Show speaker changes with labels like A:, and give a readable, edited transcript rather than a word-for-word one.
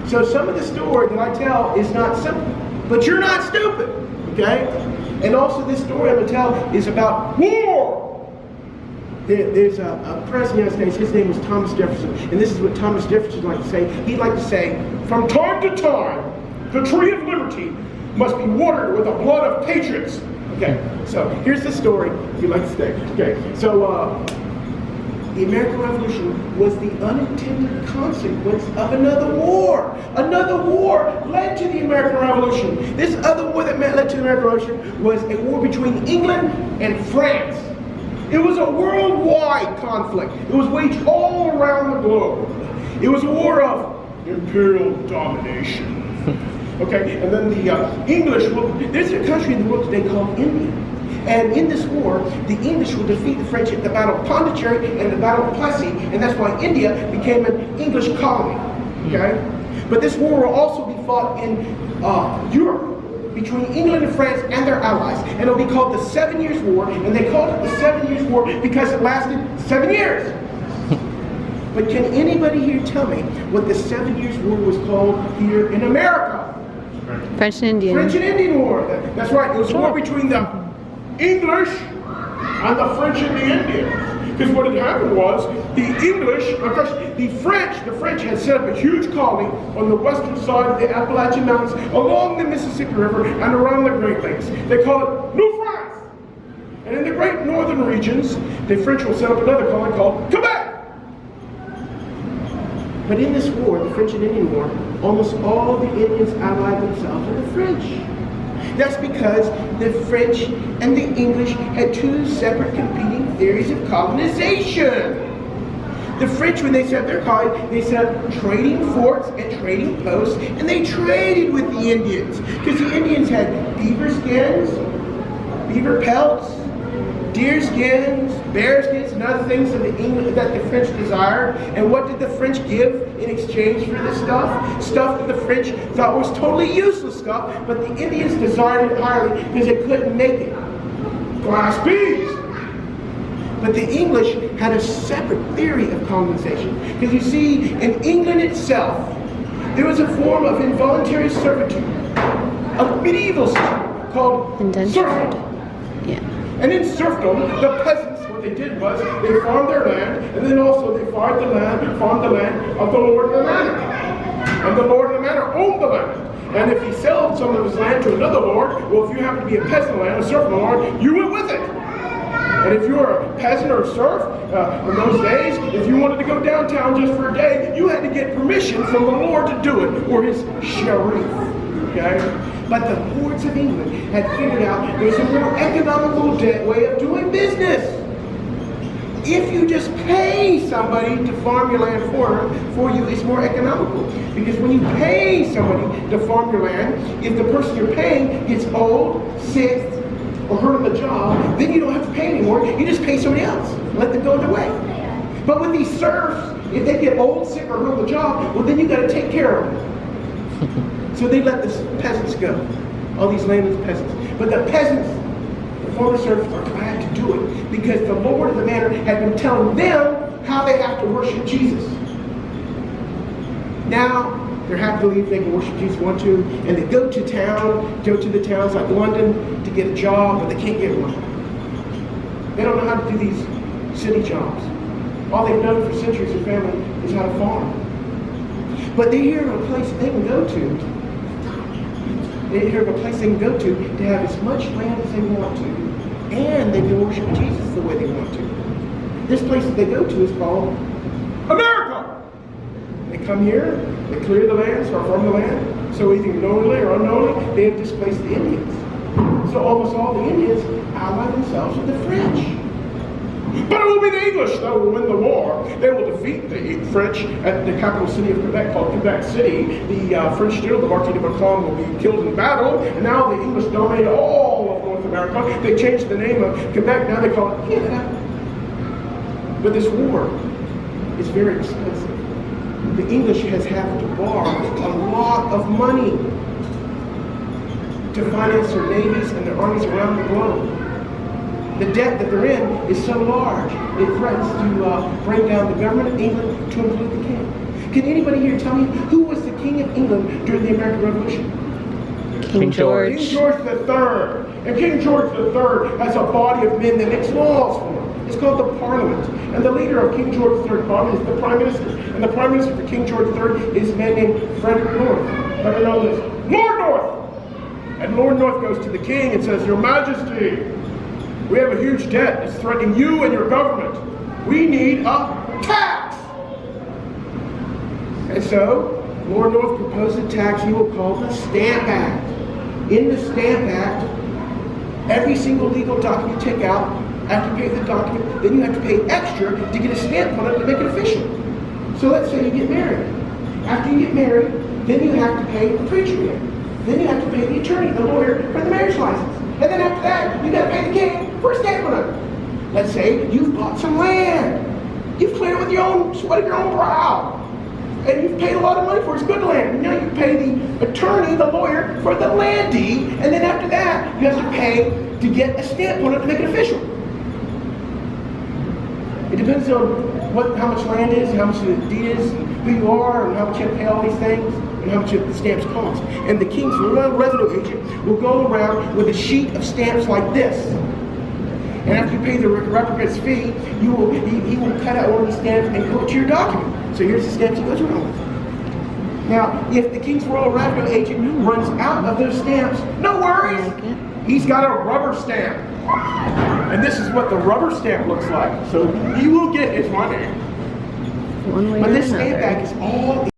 A: So some of the story that I tell is not simple, but you're not stupid, okay? And also this story I'm going to tell is about war. There's a president of the United States, his name was Thomas Jefferson, and this is what Thomas Jefferson liked to say. He'd like to say, from time to time, the tree of liberty must be watered with the blood of patriots. Okay, so here's the story, if you'd like to stay. Okay, so the American Revolution was the unintended consequence of another war. Another war led to the American Revolution. This other war that led to the American Revolution was a war between England and France. It was a worldwide conflict. It was waged all around the globe. It was a war of imperial domination. Okay, and then the English, there's a country in the world today called India. And in this war, the English will defeat the French at the Battle of Pondicherry and the Battle of Plassey, and that's why India became an English colony, okay? But this war will also be fought in Europe between England and France and their allies, and it'll be called the 7 Years' War, and they called it the 7 Years' War because it lasted 7 years. But can anybody here tell me what the 7 Years' War was called here in America?
B: French and Indian.
A: French and Indian War. That's right. It was a war between the English and the French and the Indians. Because what had happened was the English, of course, the French had set up a huge colony on the western side of the Appalachian Mountains, along the Mississippi River and around the Great Lakes. They call it New France. And in the great northern regions, the French will set up another colony called Quebec. But in this war, the French and Indian War, almost all the Indians allied themselves with the French. That's because the French and the English had two separate competing theories of colonization. The French, when they set up their colony, they set up trading forts and trading posts, and they traded with the Indians. Because the Indians had beaver skins, beaver pelts, deer skins, bear skins, and other things that the French desired. And what did the French give in exchange for this stuff? Stuff that the French thought was totally useless stuff, but the Indians desired it highly because they couldn't make it. Glass beads. But the English had a separate theory of colonization. Because you see, in England itself, there was a form of involuntary servitude, a medieval system called serfdom.
B: Yeah.
A: And in serfdom, the peasants, what they did was they farmed their land, and then also they farmed the land of the Lord of the Manor. And the Lord of the Manor owned the land. And if he sold some of his land to another lord, well, if you happen to be a peasant land, a serf lord, you went with it. And if you were a peasant or a serf, in those days, if you wanted to go downtown just for a day, you had to get permission from the lord to do it, or his sheriff. Okay? But the lords of England had figured out there's a more economical way of doing business. If you just pay somebody to farm your land for you, it's more economical. Because when you pay somebody to farm your land, if the person you're paying gets old, sick, or hurt on the job, then you don't have to pay anymore. You just pay somebody else. Let them go their way. But with these serfs, if they get old, sick, or hurt on the job, well, then you got to take care of them. So they let the peasants go, all these landless peasants. But the peasants, the former serfs, are glad to do it because the Lord of the Manor had been telling them how they have to worship Jesus. Now, they're happy to believe they can worship Jesus if they want to, and they go to the towns like London to get a job, but they can't get one. They don't know how to do these city jobs. All they've known for centuries, their family, is how to farm. But they hear of a place they can go to. They hear of a place they can go to have as much land as they want to, and they can worship Jesus the way they want to. This place that they go to is called America. They come here, they clear the land, start farming the land, so either knowingly or unknowingly, they have displaced the Indians. So almost all the Indians ally themselves with the French. But it will be the English that will win the war. They will defeat the French at the capital city of Quebec, called Quebec City. The French general, the Marquis de Montcalm, will be killed in battle, and now the English dominate all of North America. They changed the name of Quebec, now they call it Canada. But this war is very expensive. The English has had to borrow a lot of money to finance their navies and their armies around the globe. The debt that they're in is so large, it threatens to bring down the government of England to include the king. Can anybody here tell me who was the King of England during the American Revolution?
B: King George.
A: King George III. And King George III has a body of men that makes laws for him. It's called the Parliament. And the leader of King George III Parliament is the Prime Minister. And the Prime Minister for King George III is a man named Frederick North, better known as Lord North. And Lord North goes to the king and says, Your Majesty, we have a huge debt that's threatening you and your government. We need a tax. And so, Lord North proposed a tax he will call the Stamp Act. In the Stamp Act, every single legal document you take out, after you pay the document, then you have to pay extra to get a stamp on it to make it official. So let's say you get married. After you get married, then you have to pay the preacher man. Then you have to pay the attorney, the lawyer, for the marriage license. And then after that, you got to pay the king for a stamp on it. Let's say you've bought some land. You've cleared it with your own sweat of your own brow. And you've paid a lot of money for it. It's good land. And now you pay the attorney, the lawyer, for the land deed. And then after that, you have to pay to get a stamp on it to make it official. It depends on how much land is, how much the deed is, and who you are, and how much you have to pay all these things, and how much the stamps cost. And the king's revenue agent will go around with a sheet of stamps like this. And after you pay the representant's fee, he will cut out one of these stamps and go to your document. So here's the stamps he goes around with. Now, if the king's royal revenue agent runs out of those stamps, no worries. He's got a rubber stamp. And this is what the rubber stamp looks like. So he will get his money.
B: One way
A: But
B: or
A: this
B: another.
A: stamp act is all